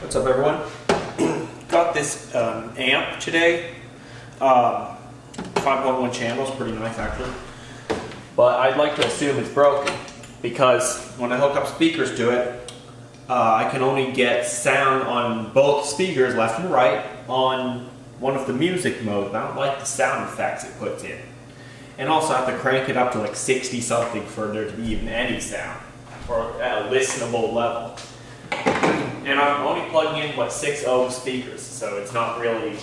What's up, everyone? Got this amp today. 5.1 channels, pretty nice actually. But I'd like to assume it's broken because when I hook up speakers to it, I can only get sound on both speakers, left and right, on one of the music modes. I don't like the sound effects it puts in. And also I have to crank it up to like 60 something for there to be even any sound, or at a listenable level. And I'm only plugging in, what, 6 ohm speakers, so it's not really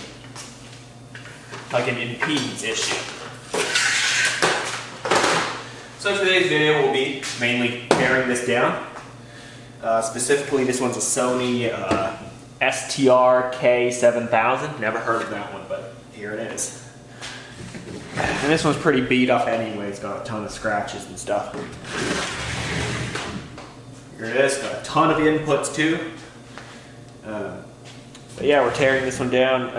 like an impedance issue. So today's video will be mainly tearing this down. Specifically, this one's a Sony STR K7000. Never heard of that one, but here it is. And this one's pretty beat up anyway. It's got a ton of scratches and stuff. Here it is. Got a ton of inputs too. But yeah, we're tearing this one down.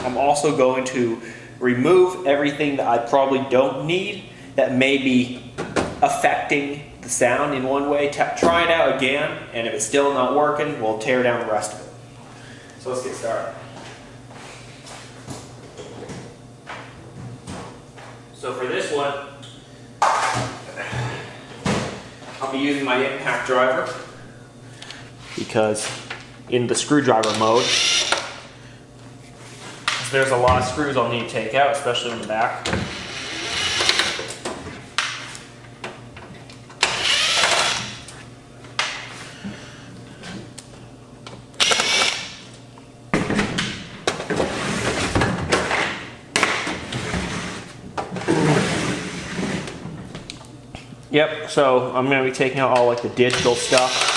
I'm also going to remove everything that I probably don't need that may be affecting the sound in one way. Try it out again, and if it's still not working, we'll tear down the rest of it. So let's get started. So for this one, I'll be using my impact driver because in the screwdriver mode, there's a lot of screws I'll need to take out, especially in the back. Yep, so I'm going to be taking out all like the digital stuff,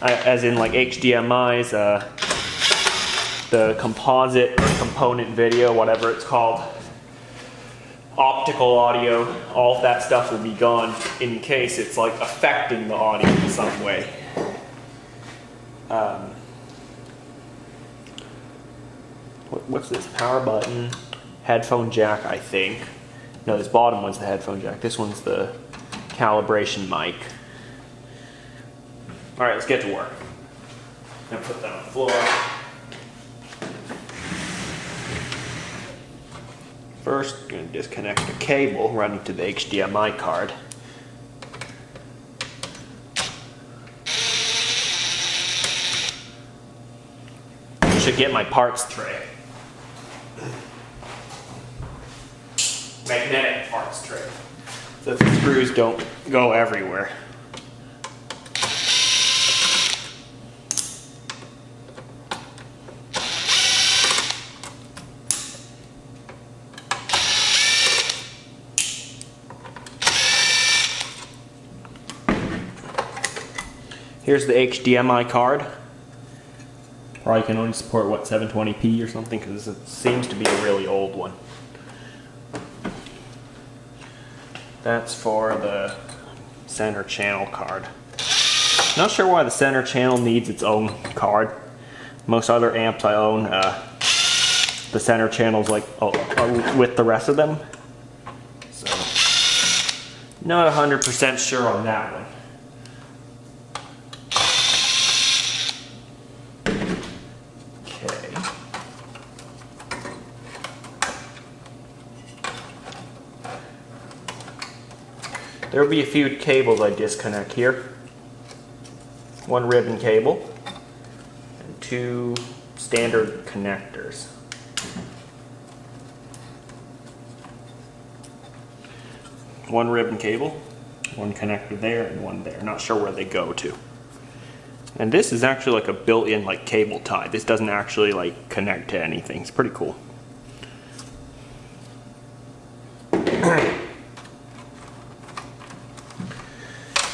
as in like HDMI's, the composite or component video, whatever it's called, optical audio, all of that stuff will be gone in case it's like affecting the audio in some way. What's this? Power button, headphone jack, I think. No, this bottom one's the headphone jack. This one's the calibration mic. Alright, let's get to work. I'm gonna put that on the floor. First, I'm going to disconnect the cable running to the HDMI card. I should get my parts tray. Magnetic parts tray, so that the screws don't go everywhere. Here's the HDMI card. Probably can only support, what, 720p or something, because it seems to be a really old one. That's for the center channel card. Not sure why the center channel needs its own card. Most other amps I own, the center channel's like with the rest of them. So, not 100% sure on that one. There will be a few cables I disconnect here. One ribbon cable and 2 standard connectors. One ribbon cable, one connector there and one there. Not sure where they go to. And this is actually like a built-in like cable tie. This doesn't actually like connect to anything. It's pretty cool.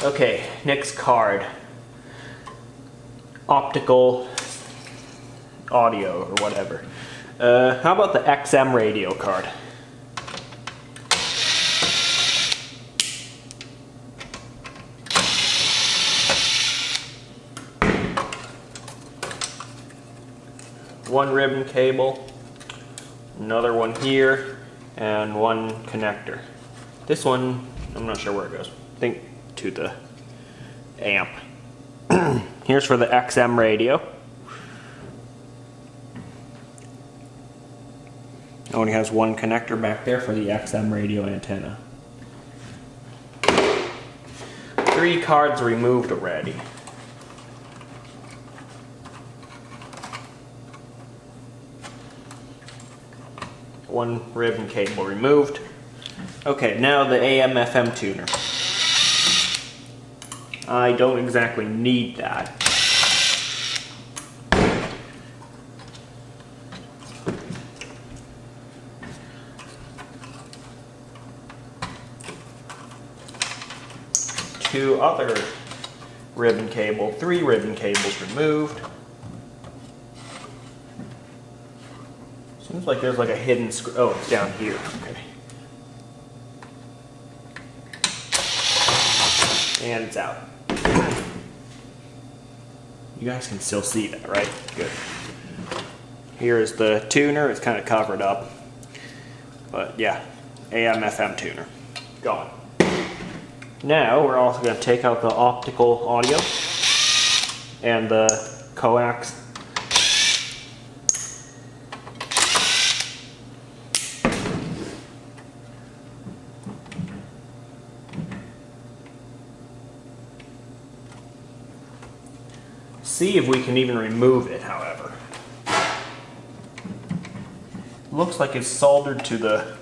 Okay, next card. Optical audio or whatever. How about the XM radio card? One ribbon cable, another one here, and one connector. This one, I'm not sure where it goes. I think to the amp. Here's for the XM radio. It only has one connector back there for the XM radio antenna. 3 cards removed already. One ribbon cable removed. Okay, now the AM/FM tuner. I don't exactly need that. Two other ribbon cable, 3 ribbon cables removed. Seems like there's like a hidden screw. Oh, it's down here. Okay. And it's out. You guys can still see that, right? Good. Here is the tuner. It's kind of covered up. But yeah, AM/FM tuner. Gone. Now we're also going to take out the optical audio and the coax. See if we can even remove it, however. Looks like it's soldered to the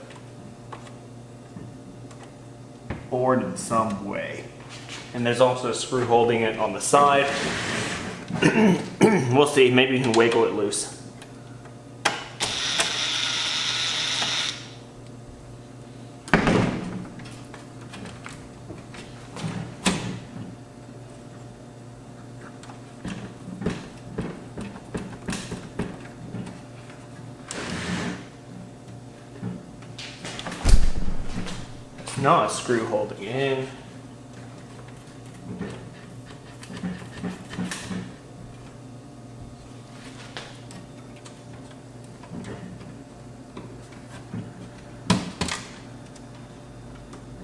board in some way. And there's also a screw holding it on the side. We'll see, maybe we can wiggle it loose. Not a screw holding it in.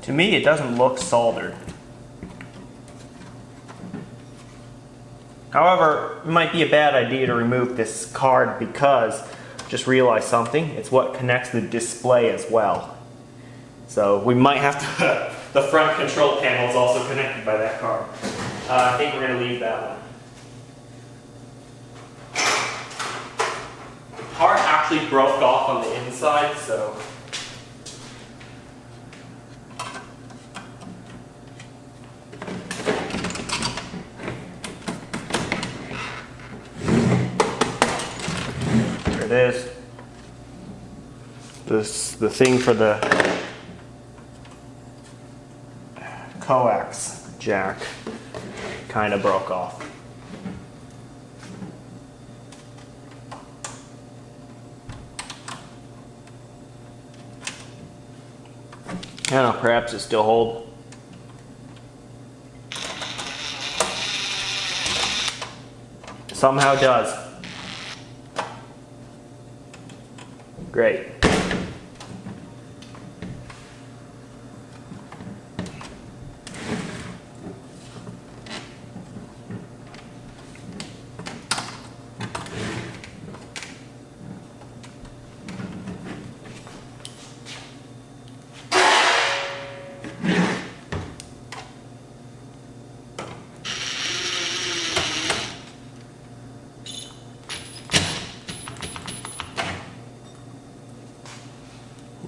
To me, it doesn't look soldered. However, it might be a bad idea to remove this card because, just realized something, it's what connects the display as well. So we might have to, the front control panel is also connected by that card. I think we're going to leave that one. The part actually broke off on the inside, so. There it is. The thing for the coax jack kind of broke off. I don't know, perhaps it still holds. Somehow does. Great.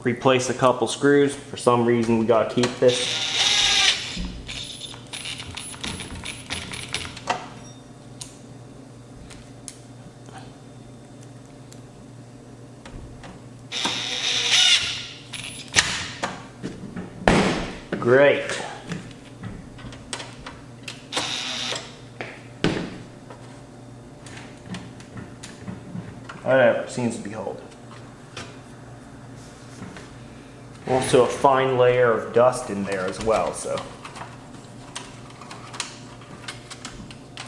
Replace a couple screws. For some reason we gotta keep this. Great. Whatever, seems to be holding. Also a fine layer of dust in there as well, so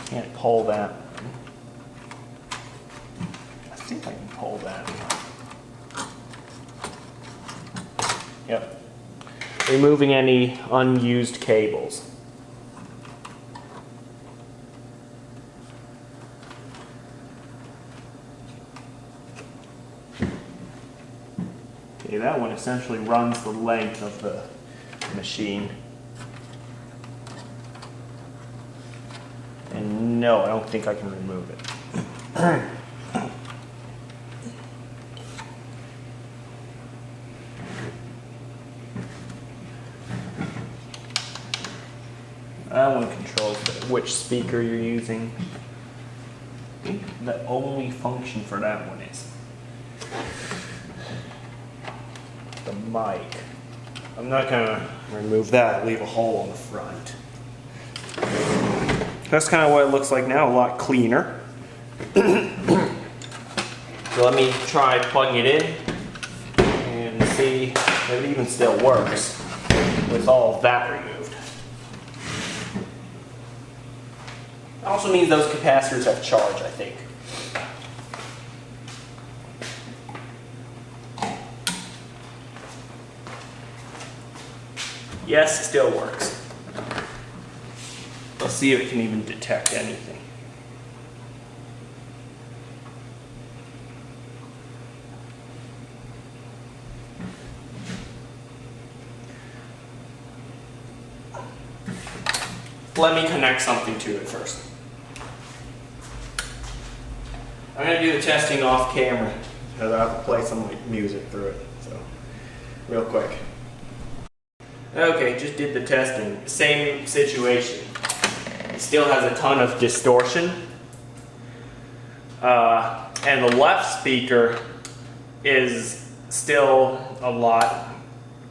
can't pull that. I think I can pull that. Yep. Removing any unused cables. Okay, that one essentially runs the length of the machine. And no, I don't think I can remove it. That one controls which speaker you're using. I think the only function for that one is the mic. I'm not gonna remove that, leave a hole on the front. That's kind of what it looks like now, a lot cleaner. So let me try plugging it in and see if it even still works with all of that removed. It also means those capacitors have charge, I think. Yes, it still works. Let's see if it can even detect anything. Let me connect something to it first. I'm going to do the testing off camera because I have to play some music through it. So, real quick. Okay, just did the testing. Same situation. It still has a ton of distortion. And the left speaker is still a lot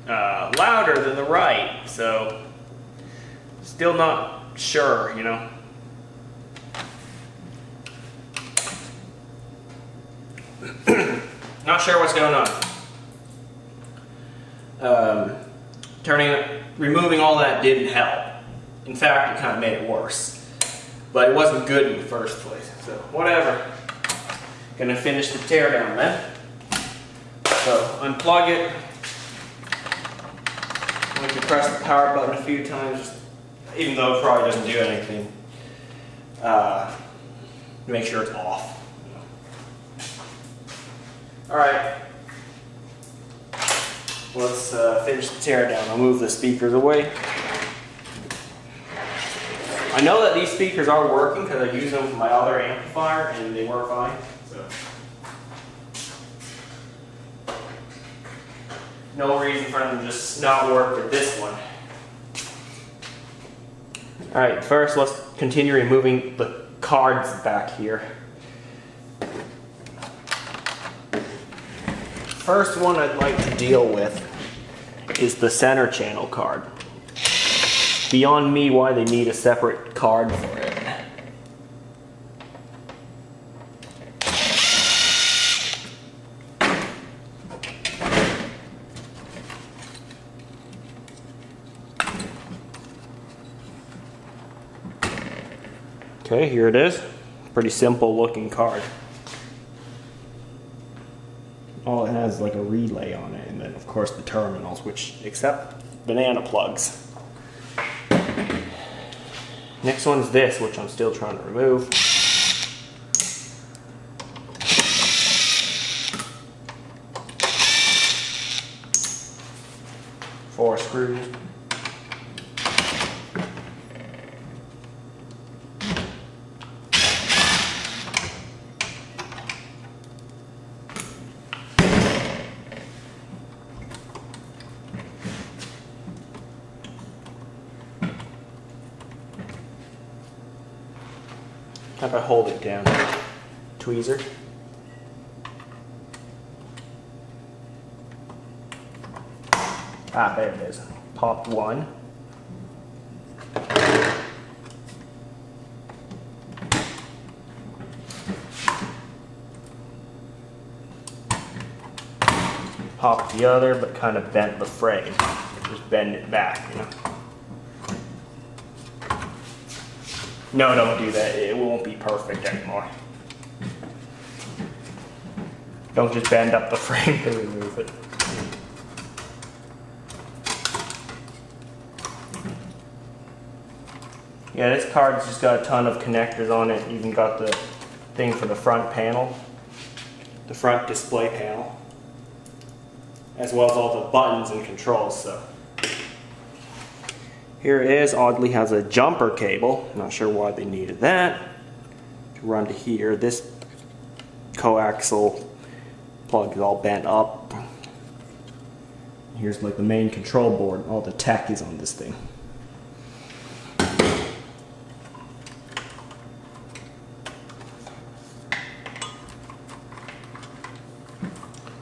louder than the right. So, still not sure, you know. Not sure what's going on. Removing all that didn't help. In fact, it kind of made it worse. But it wasn't good in the first place. So, whatever. Gonna finish the teardown then. So, unplug it. I can press the power button a few times, even though it probably doesn't do anything. Make sure it's off. Alright. Let's finish the teardown. I'll move the speakers away. I know that these speakers are working because I use them for my other amplifier and they work fine. So, no reason for them to just not work with this one. Alright, first let's continue removing the cards back here. First one I'd like to deal with is the center channel card. Beyond me why they need a separate card for it. Okay, here it is. Pretty simple looking card. All it has is like a relay on it, and then of course the terminals, which accept banana plugs. Next one's this, which I'm still trying to remove. 4 screws. How about I hold it down? Tweezer. Ah, there it is. Pop 1. Pop the other, but kind of bent the frame. Just bend it back, you know. No, don't do that. It won't be perfect anymore. Don't just bend up the frame to remove it. Yeah, this card's just got a ton of connectors on it. Even got the thing for the front panel, the front display panel. as well as all the buttons and controls. So here it is. Oddly has a jumper cable. Not sure why they needed that to run to here. This coaxial plug is all bent up. Here's like the main control board. All the tech is on this thing.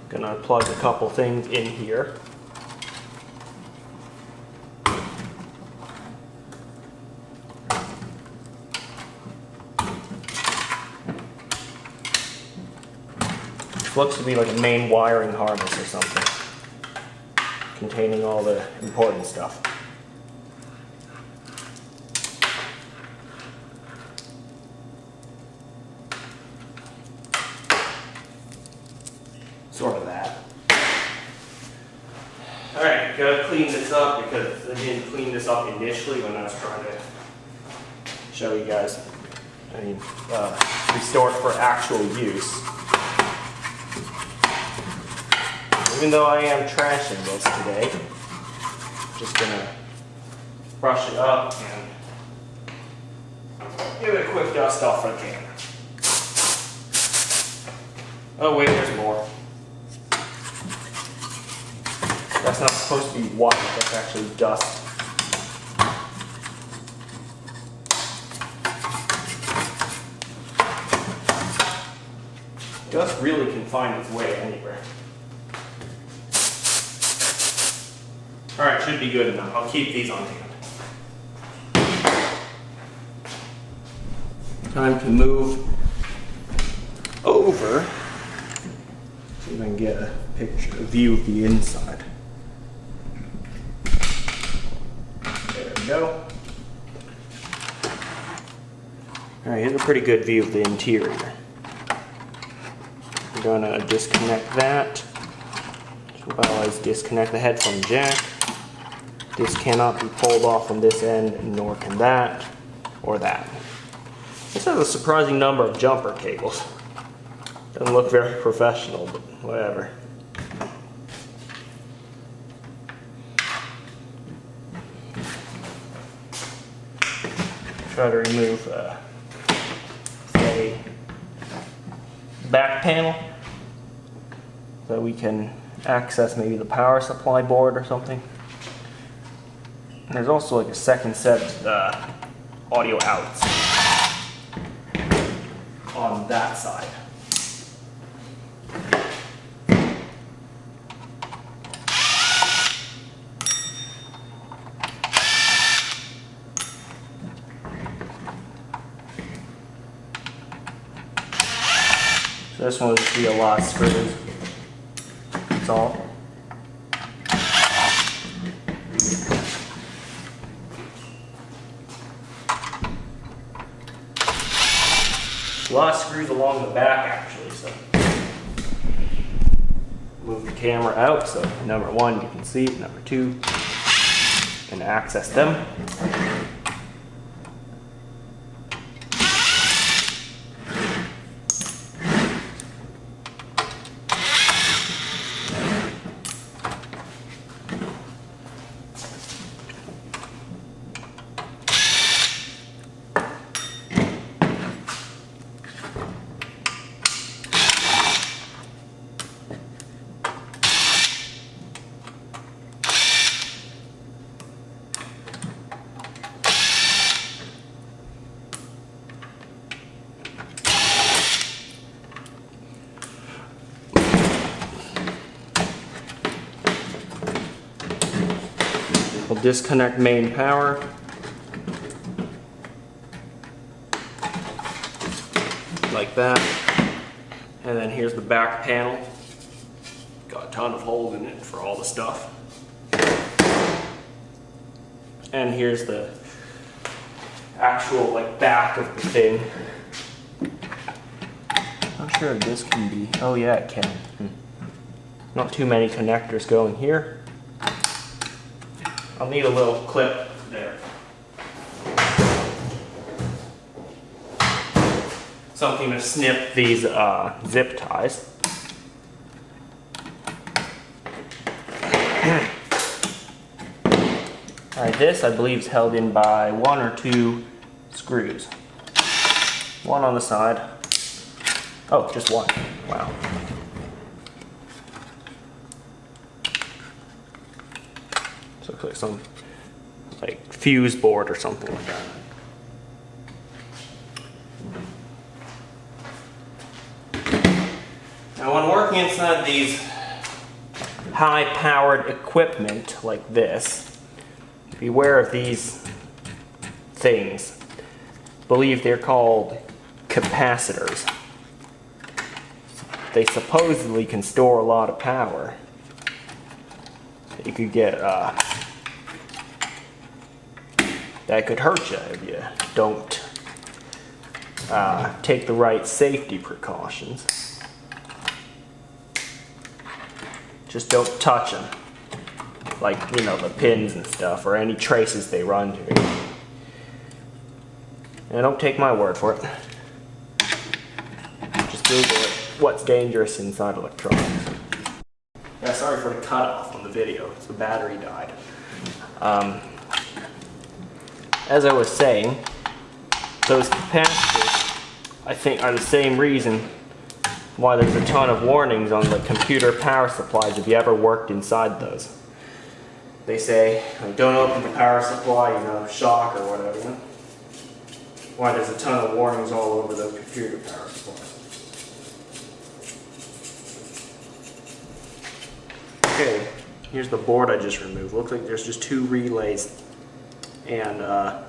Gonna plug a couple things in here. This looks to be like a main wiring harness or something, containing all the important stuff. Sort of that. Alright, gotta clean this up because I didn't clean this up initially when I was trying to show you guys. Restore it for actual use. Even though I am trashing this today, just gonna brush it up and give it a quick dust off for the camera. Oh wait, there's more. That's not supposed to be white, that's actually dust. Dust really can find its way anywhere. Alright, should be good enough. I'll keep these on hand. Time to move over. See if I can get a picture, a view of the inside. There we go. Alright, here's a pretty good view of the interior. I'm gonna disconnect that. As well as disconnect the headphone jack. This cannot be pulled off from this end, nor can that, or that. This has a surprising number of jumper cables. Doesn't look very professional, but whatever. Try to remove, say, back panel, so we can access maybe the power supply board or something. And there's also like a second set audio outs on that side. So this one will just be a lot of screws. That's all. A lot of screws along the back actually, so move the camera out so number one you can see it, number two you can access them. We'll disconnect main power. Like that. And then here's the back panel. Got a ton of holes in it for all the stuff. And here's the actual like back of the thing. Not sure if this can be, oh yeah it can. Not too many connectors going here. I'll need a little clip there. Something to snip these zip ties. Alright, this I believe is held in by 1 or 2 screws. One on the side. Oh, just one. Wow. So it looks like some fuse board or something like that. Now when working inside these high-powered equipment like this, beware of these things. I believe they're called capacitors. They supposedly can store a lot of power. You could get, that could hurt you if you don't take the right safety precautions. Just don't touch them. Like, you know, the pins and stuff, or any traces they run to. And don't take my word for it. Just Google it. What's dangerous inside electronics? Yeah, sorry for the cutoff on the video. The battery died. As I was saying, those capacitors, I think, are the same reason why there's a ton of warnings on the computer power supplies if you ever worked inside those. They say, like, don't open the power supply, you know, shock or whatever, you know? Why there's a ton of warnings all over those computer power supplies. Okay, here's the board I just removed. Looks like there's just 2 relays and a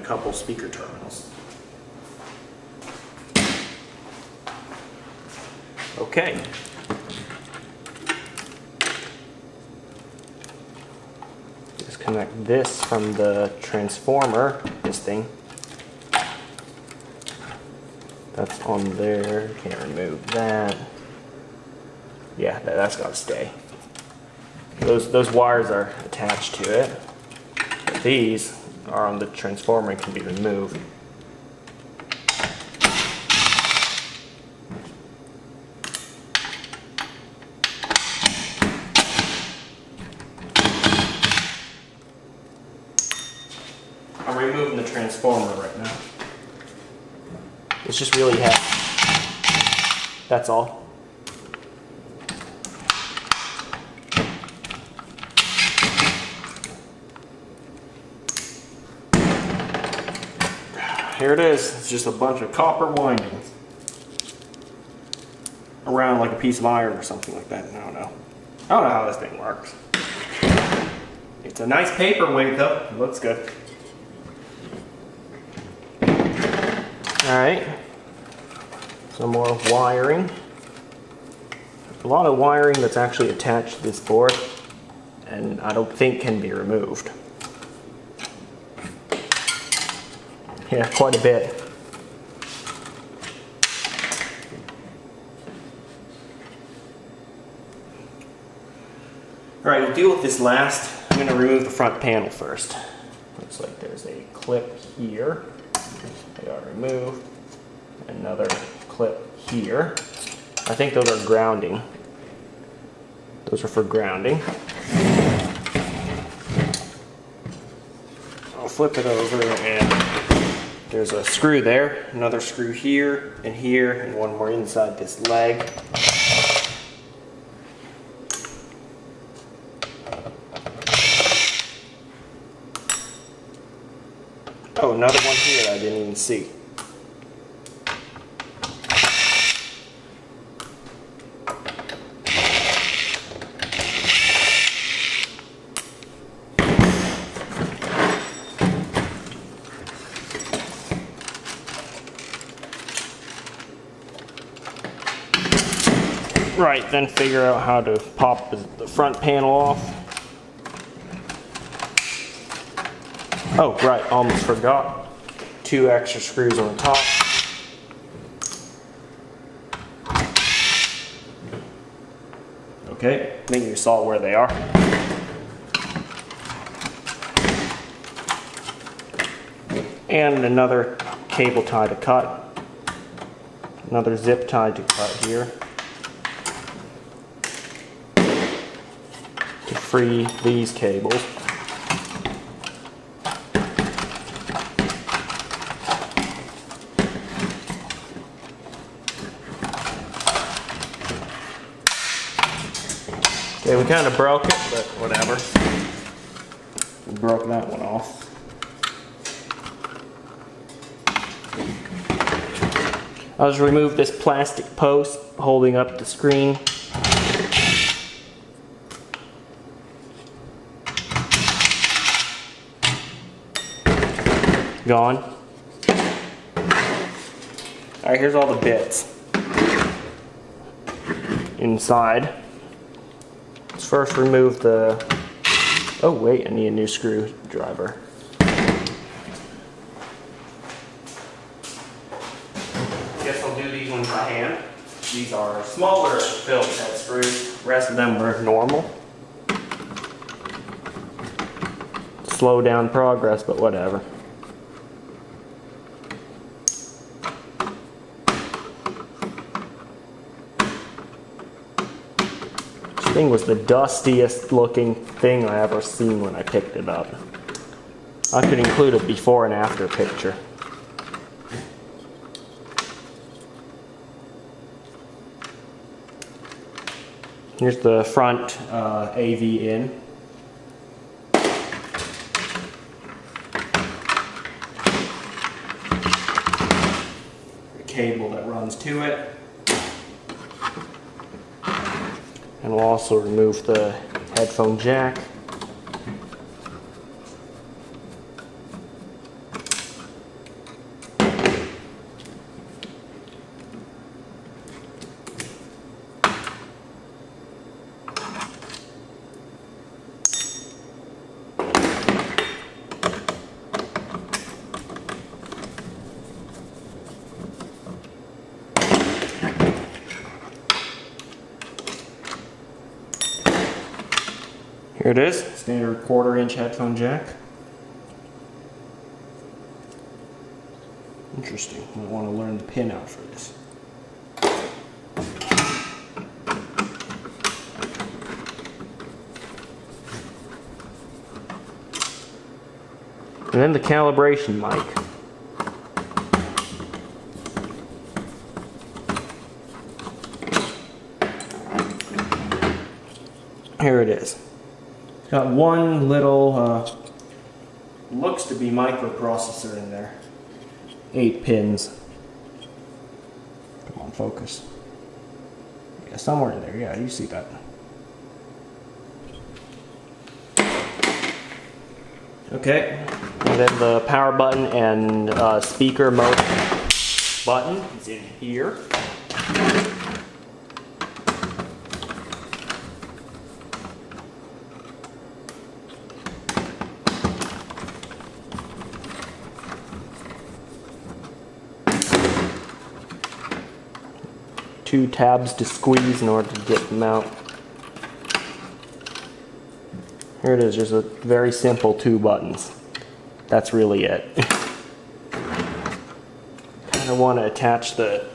couple speaker terminals. Okay. Disconnect this from the transformer, this thing. That's on there, can't remove that. Yeah, that's got to stay. Those wires are attached to it. But these are on the transformer and can be removed. I'm removing the transformer right now. It's just really heavy. That's all. Here it is. It's just a bunch of copper windings around like a piece of iron or something like that. I don't know. I don't know how this thing works. It's a nice paperweight though. It looks good. Alright. Some more wiring. A lot of wiring that's actually attached to this board and I don't think can be removed. Yeah, quite a bit. Alright, we'll deal with this last. I'm going to remove the front panel first. Looks like there's a clip here. I got removed. Another clip here. I think those are grounding. Those are for grounding. I'll flip it over and there's a screw there, another screw here, and one more inside this leg. Oh, another one here that I didn't even see. Right, then figure out how to pop the front panel off. Oh, right, almost forgot. 2 extra screws on the top. Okay, I think you saw where they are. And another cable tie to cut. Another zip tie to cut here. free these cables. Okay, we kind of broke it, but whatever. We broke that one off. I'll just remove this plastic post holding up the screen. Gone. Alright, here's all the bits inside. Let's first remove the... Oh wait, I need a new screwdriver. Guess I'll do these ones by hand. These are smaller Phillips head screws. The rest of them are normal. Slow down progress, but whatever. This thing was the dustiest looking thing I ever seen when I picked it up. I could include a before and after picture. Here's the front AV in. The cable that runs to it. And we'll also remove the headphone jack. Here it is, standard 1/4-inch headphone jack. Interesting, I want to learn the pin out for this. And then the calibration mic. Here it is. Got one little, looks to be microprocessor in there. 8 pins. Come on, focus. Yeah, somewhere in there. Yeah, you see that. Okay, and then the power button and speaker mode button is in here. Two tabs to squeeze in order to get them out. Here it is, there's a very simple 2 buttons. That's really it. Kind of want to attach the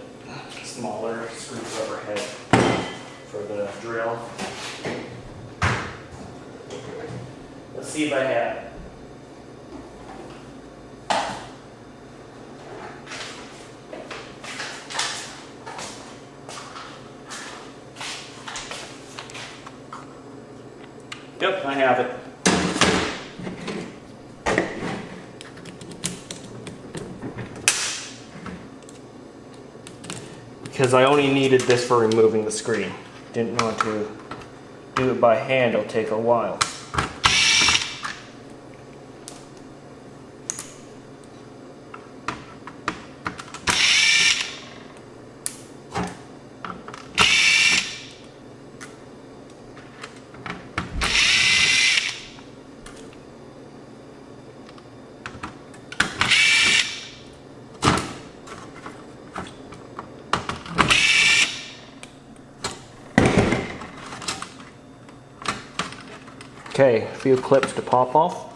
smaller screwdriver head for the drill. Let's see if I have it. Yep, I have it. Because I only needed this for removing the screen. Didn't want to do it by hand, it'll take a while. Okay, a few clips to pop off.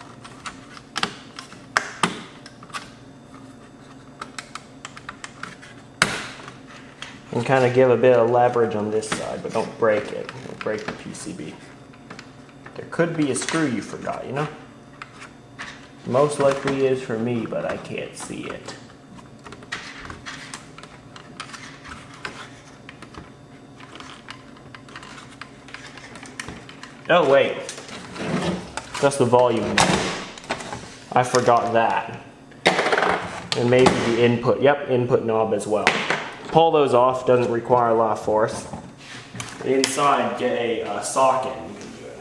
And kind of give a bit of leverage on this side, but don't break it. Don't break the PCB. There could be a screw you forgot, you know? Most likely is for me, but I can't see it. Oh wait, that's the volume knob. I forgot that. And maybe the input, yep, input knob as well. Pull those off, doesn't require a lot of force. Inside, get a socket. You can do it.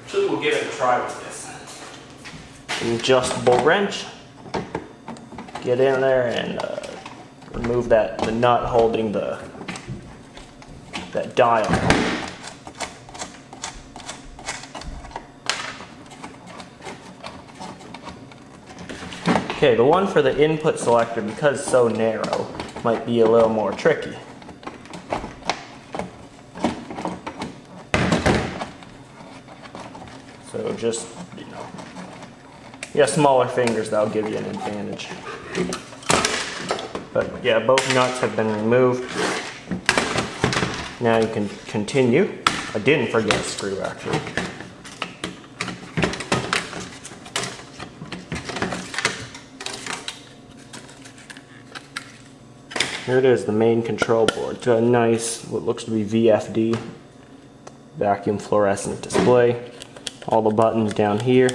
Actually, we'll give it a try with this. An adjustable wrench. Get in there and remove the nut holding that dial. Okay, the one for the input selector, because it's so narrow, might be a little more tricky. So just, you know, yeah, smaller fingers, that'll give you an advantage. But yeah, both nuts have been removed. Now you can continue. I didn't forget a screw actually. Here it is, the main control board. It's a nice, what looks to be VFD, vacuum fluorescent display. All the buttons down here.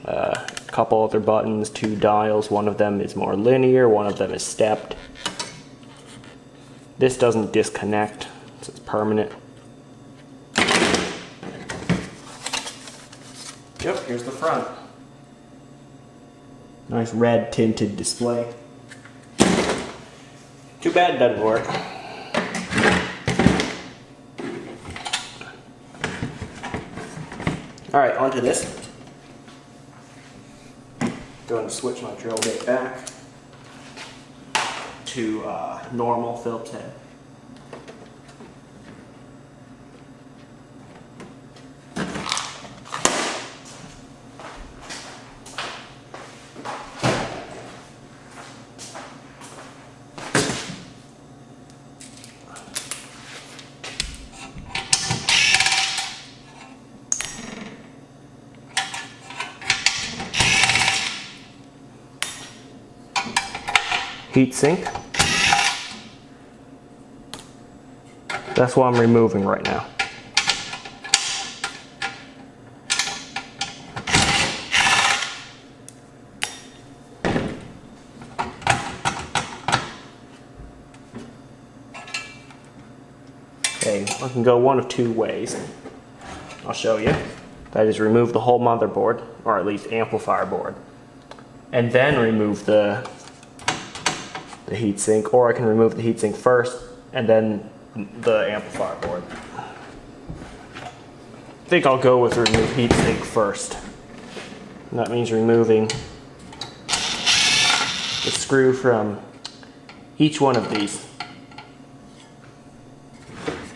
A couple other buttons, 2 dials. One of them is more linear, one of them is stepped. This doesn't disconnect, so it's permanent. Yep, here's the front. Nice red tinted display. Too bad it doesn't work. Alright, onto this. Going to switch my drill bit back to normal Phillips head. Heat sink. That's what I'm removing right now. Okay, I can go one of 2 ways. I'll show you. That is remove the whole motherboard, or at least amplifier board, and then remove the heatsink, or I can remove the heatsink first and then the amplifier board. I think I'll go with remove heatsink first. And that means removing the screw from each one of these.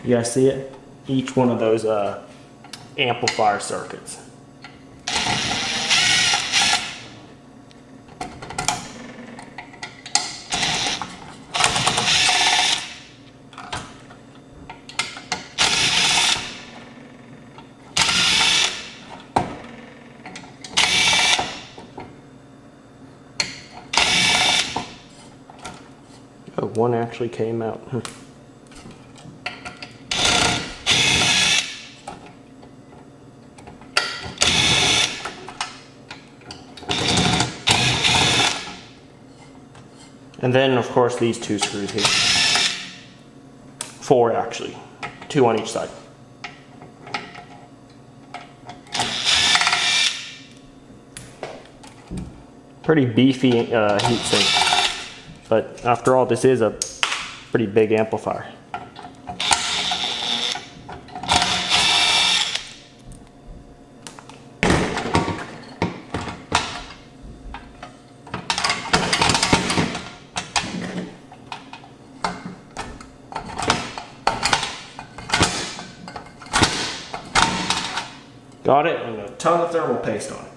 You guys see it? Each one of those amplifier circuits. Oh, one actually came out. And then, of course, these 2 screws here. 4 actually, 2 on each side. Pretty beefy heatsink. But after all, this is a pretty big amplifier. Got it, and a ton of thermal paste on it.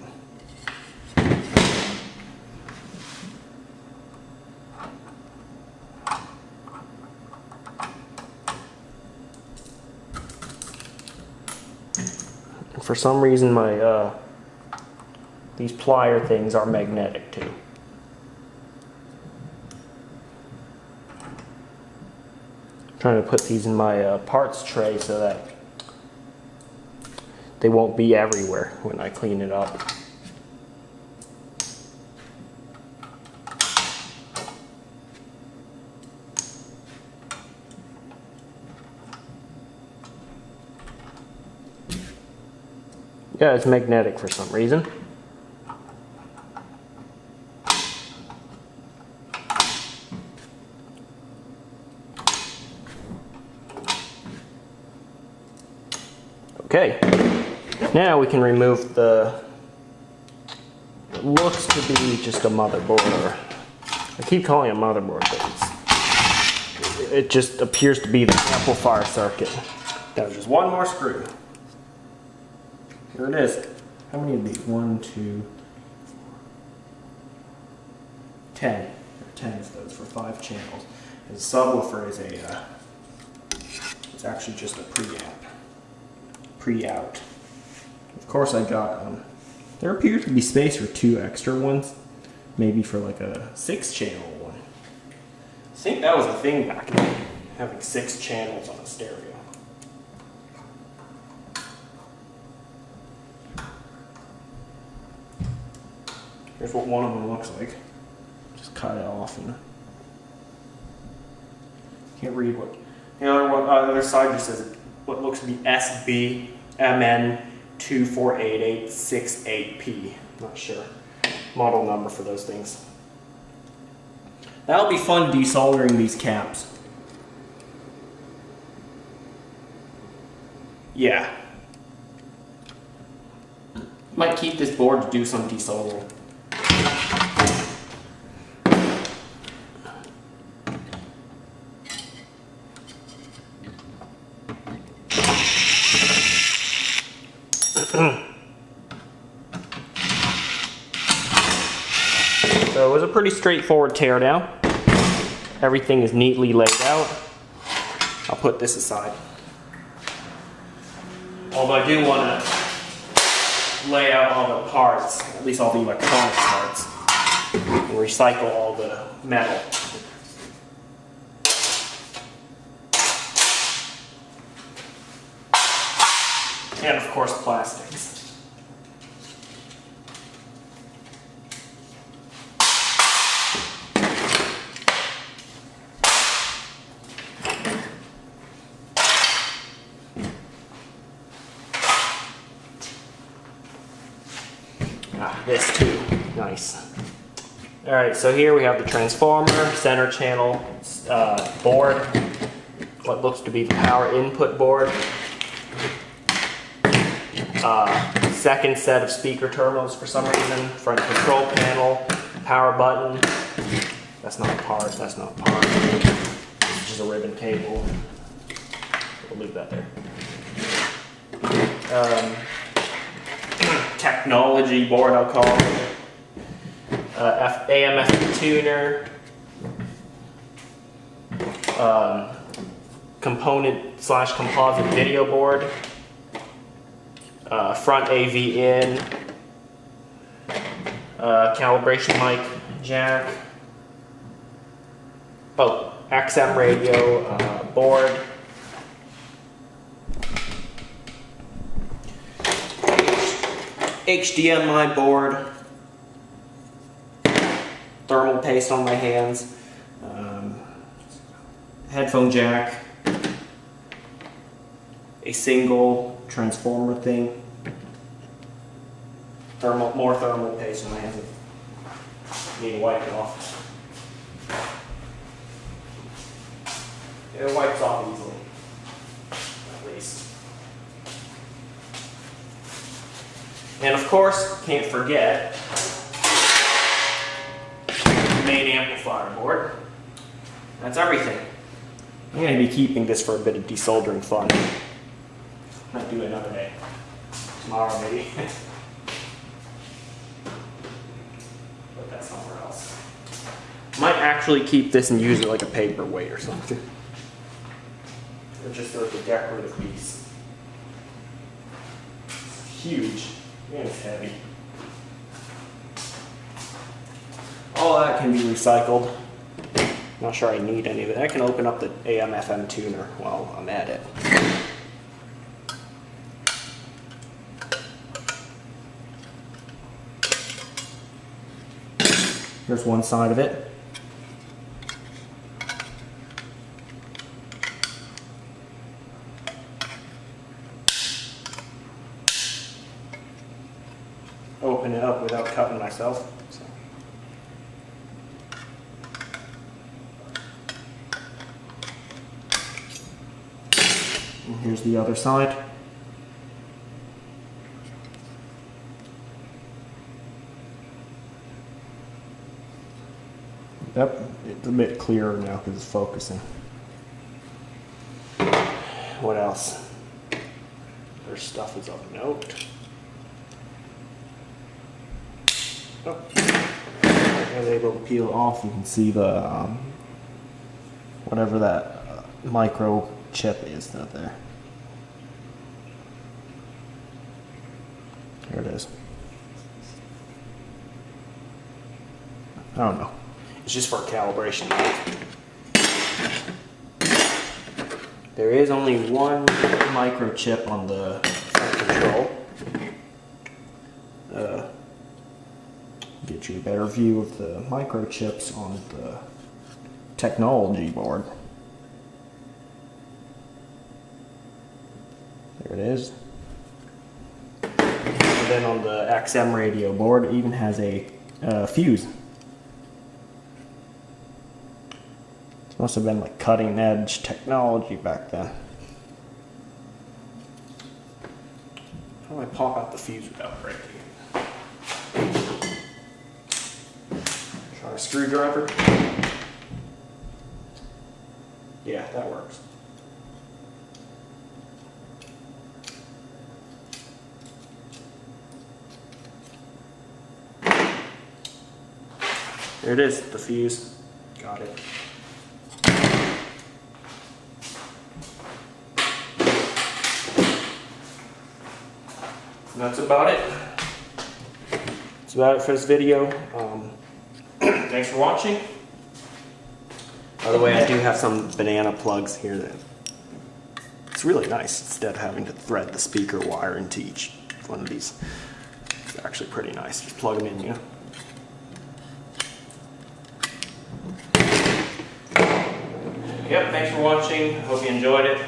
for some reason my these plier things are magnetic too. I'm trying to put these in my parts tray so that they won't be everywhere when I clean it up. Yeah, it's magnetic for some reason. Okay, now we can remove the, it looks to be just a motherboard, or I keep calling it a motherboard, but it just appears to be the amplifier circuit. There's just one more screw. Here it is. How many of these? 1, 2, 10. 10 of those for 5 channels. And the subwoofer is a, it's actually just a preamp. Pre-out. Of course I got, there appears to be space for 2 extra ones. Maybe for like a 6-channel one. I think that was a thing back then, having 6 channels on a stereo. Here's what one of them looks like. Just cut it off and can't read what. The other side just says what looks to be SBMN248868P. Not sure. Model number for those things. That'll be fun desoldering these caps. Yeah. Might keep this board to do some desoldering. So it was a pretty straightforward teardown. Everything is neatly laid out. I'll put this aside. Although I do want to lay out all the parts, at least all the electronic parts, and recycle all the metal. And of course plastics. This too, nice. Alright, so here we have the transformer, center channel board, what looks to be the power input board, second set of speaker terminals for some reason, front control panel, power button, that's not a part, this is just a ribbon cable, we'll leave that there. Technology board, I'll call it. AM FM tuner. Component/composite video board. Front AV in. Calibration mic jack. Oh, XM radio board. HDMI board, thermal paste on my hands, headphone jack, a single transformer thing, more thermal paste on my hands. Need to wipe it off. It wipes off easily, at least. And of course, can't forget the main amplifier board. That's everything. I'm going to be keeping this for a bit of desoldering fun. Might do it another day. Tomorrow maybe. Put that somewhere else. Might actually keep this and use it like a paperweight or something. Or just like a decorative piece. huge and it's heavy. All that can be recycled. Not sure I need any of it. I can open up the AM/FM tuner while I'm at it. Here's one side of it. Open it up without cutting myself. So. And here's the other side. Yep, it's a bit clearer now because it's focusing. What else? Their stuff is of note. Oh, I was able to peel off. You can see the whatever that micro chip is out there. There it is. I don't know. It's just for calibration. There is only one microchip on the front control. Get you a better view of the microchips on the technology board. There it is. And then on the XM radio board, it even has a fuse. This must have been like cutting edge technology back then. How do I pop out the fuse without breaking it? Try a screwdriver. Yeah, that works. There it is, the fuse. Got it. That's about it. That's about it for this video. Thanks for watching. By the way, I do have some banana plugs here that it's really nice instead of having to thread the speaker wire into each one of these. It's actually pretty nice. Just plug them in, you know. Yep, thanks for watching. Hope you enjoyed it.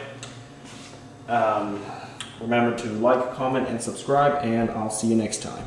Remember to like, comment, and subscribe, and I'll see you next time.